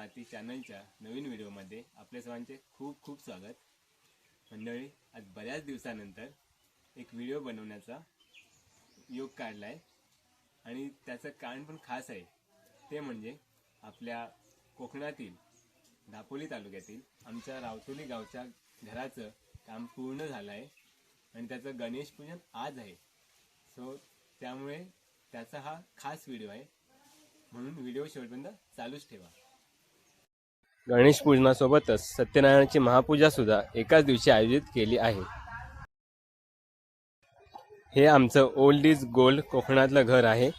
माती चॅनलच्या नवीन व्हिडिओमध्ये आपल्या सर्वांचे खूप खूप स्वागत। मंडळी, आज बऱ्याच दिवसानंतर एक व्हिडिओ बनवण्याचा योग काढलाय आणि त्याचं कारण पण खास आहे। ते म्हणजे आपल्या कोकणातील दापोली तालुक्यातील आमच्या रावतोली गावच्या घराचं काम पूर्ण झालं आहे आणि त्याचं गणेश पूजन आज आहे। सो त्यामुळे त्याचा हा खास व्हिडिओ आहे, म्हणून व्हिडिओ शेवटपर्यंत चालूच ठेवा। गणेश पूजनासोबतच सत्यनारायणाची महापूजा सुद्धा एकाच दिवशी आयोजित केली आहे। हे आमचं ओल्ड इज गोल्ड कोकणातलं घर आहे।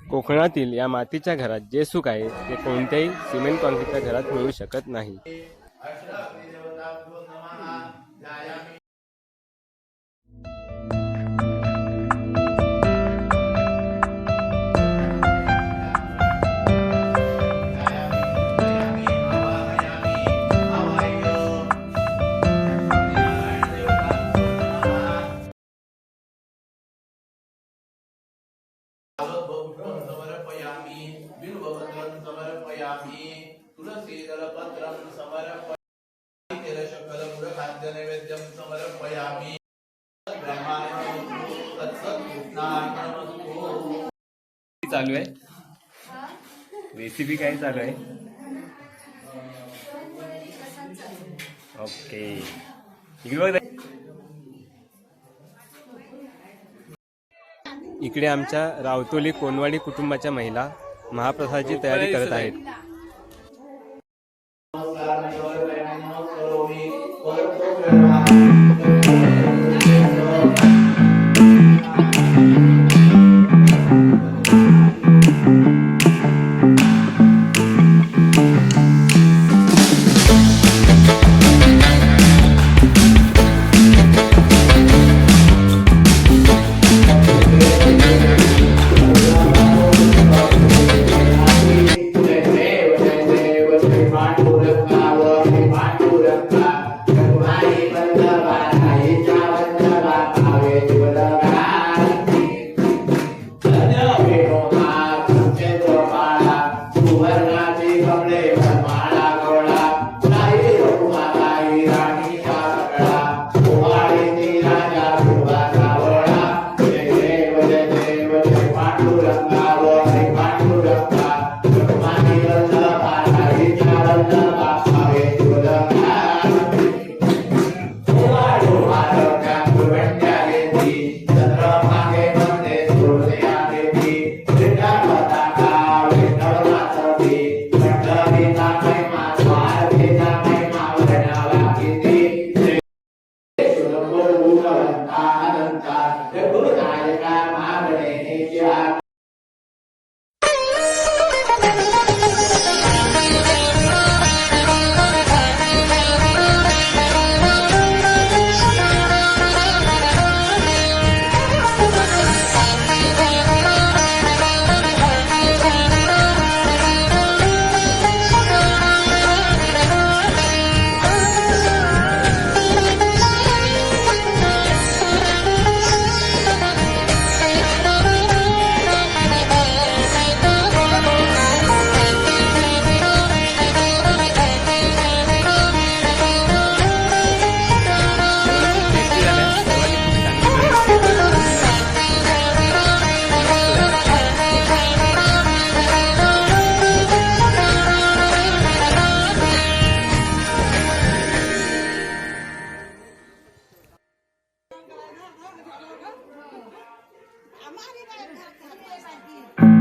कोकणातील या मातीच्या घरात जे सुख आहे ते कोणत्याही सिमेंट कॉन्क्रीटच्या घरात मिळू शकत नाही। चालू आहे रेसिपी काय चालू आहे? ओके, इकडे आमच्या रावतोली कोनवाडी कुटुंबाच्या महिला महाप्रसादाची तयारी करत आहेत। हमारी